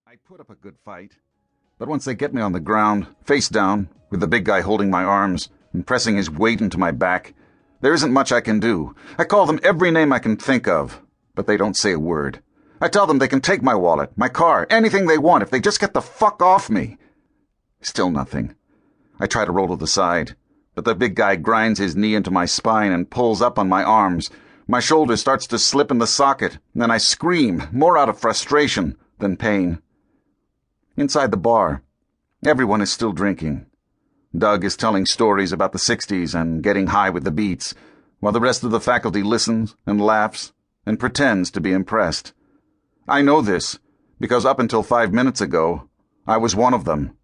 I put up a good fight, but once they get me on the ground, face down, with the big guy holding my arms and pressing his weight into my back, there isn't much I can do. I call them every name I can think of, but they don't say a word. I tell them they can take my wallet, my car, anything they want if they just get the fuck off me. Still nothing. I try to roll to the side, but the big guy grinds his knee into my spine and pulls up on my arms. My shoulder starts to slip in the socket, and then I scream, more out of frustration than pain. Inside the bar, everyone is still drinking. Doug is telling stories about the 60s and getting high with the beats, while the rest of the faculty listens and laughs and pretends to be impressed. I know this, because up until 5 minutes ago, I was one of them.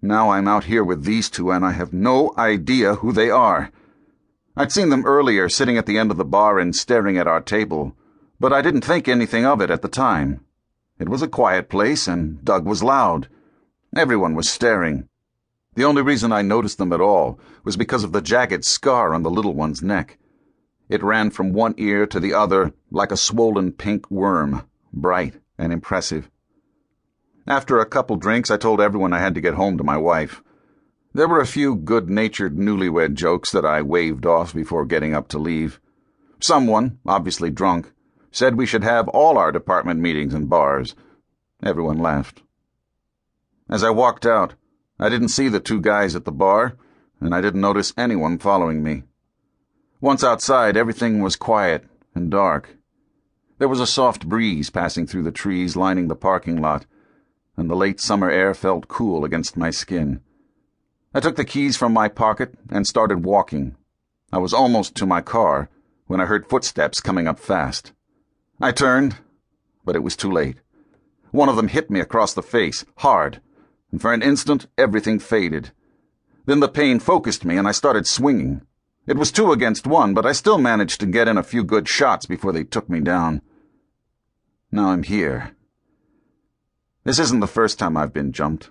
Now I'm out here with these two, and I have no idea who they are. I'd seen them earlier sitting at the end of the bar and staring at our table, but I didn't think anything of it at the time. It was a quiet place, and Doug was loud. Everyone was staring. The only reason I noticed them at all was because of the jagged scar on the little one's neck. It ran from one ear to the other like a swollen pink worm, bright and impressive. After a couple drinks, I told everyone I had to get home to my wife. There were a few good-natured newlywed jokes that I waved off before getting up to leave. Someone, obviously drunk, said we should have all our department meetings in bars. Everyone laughed. As I walked out, I didn't see the two guys at the bar, and I didn't notice anyone following me. Once outside, everything was quiet and dark. There was a soft breeze passing through the trees lining the parking lot, and the late summer air felt cool against my skin. I took the keys from my pocket and started walking. I was almost to my car when I heard footsteps coming up fast. I turned, but it was too late. One of them hit me across the face, hard, and for an instant everything faded. Then the pain focused me and I started swinging. It was 2 against 1, but I still managed to get in a few good shots before they took me down. Now I'm here. This isn't the first time I've been jumped,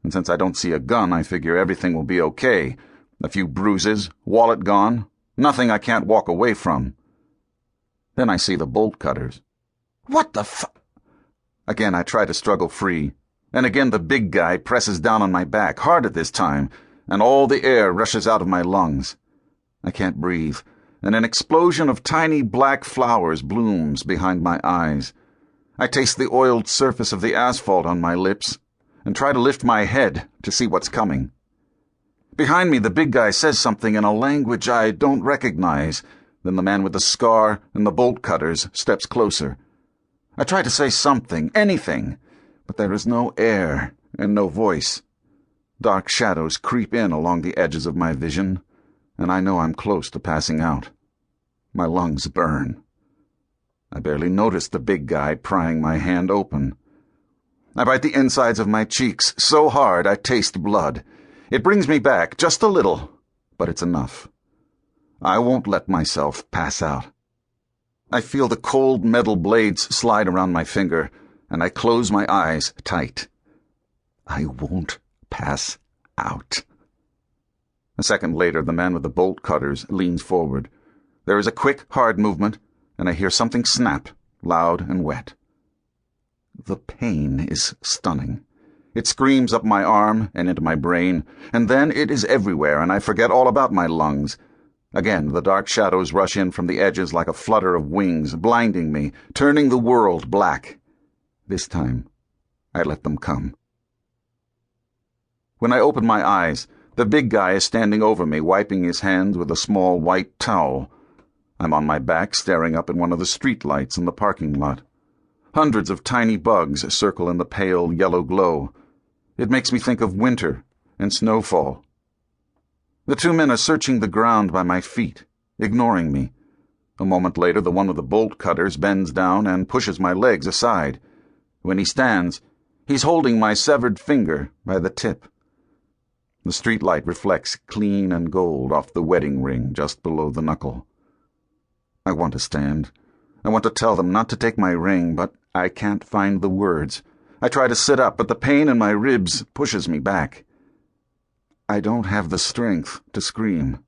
and since I don't see a gun, I figure everything will be okay. A few bruises, wallet gone, nothing I can't walk away from. Then I see the bolt cutters. What the fu— Again I try to struggle free, and again the big guy presses down on my back, hard at this time, and all the air rushes out of my lungs. I can't breathe, and an explosion of tiny black flowers blooms behind my eyes. I taste the oiled surface of the asphalt on my lips, and try to lift my head to see what's coming. Behind me, the big guy says something in a language I don't recognize. Then the man with the scar and the bolt cutters steps closer. I try to say something, anything, but there is no air and no voice. Dark shadows creep in along the edges of my vision, and I know I'm close to passing out. My lungs burn. I barely notice the big guy prying my hand open. I bite the insides of my cheeks so hard I taste blood. It brings me back just a little, but it's enough. I won't let myself pass out. I feel the cold metal blades slide around my finger, and I close my eyes tight. I won't pass out. A second later, the man with the bolt cutters leans forward. There is a quick, hard movement, and I hear something snap, loud and wet. The pain is stunning. It screams up my arm and into my brain, and then it is everywhere, and I forget all about my lungs. Again, the dark shadows rush in from the edges like a flutter of wings, blinding me, turning the world black. This time, I let them come. When I open my eyes, the big guy is standing over me, wiping his hands with a small white towel. I'm on my back, staring up at one of the street lights in the parking lot. Hundreds of tiny bugs circle in the pale yellow glow. It makes me think of winter and snowfall. The 2 men are searching the ground by my feet, ignoring me. A moment later, the one with the bolt cutters bends down and pushes my legs aside. When he stands, he's holding my severed finger by the tip. The streetlight reflects clean and gold off the wedding ring just below the knuckle. I want to stand. I want to tell them not to take my ring, but I can't find the words. I try to sit up, but the pain in my ribs pushes me back. I don't have the strength to scream.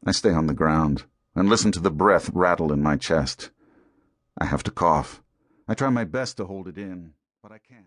I stay on the ground and listen to the breath rattle in my chest. I have to cough. I try my best to hold it in. but I can't.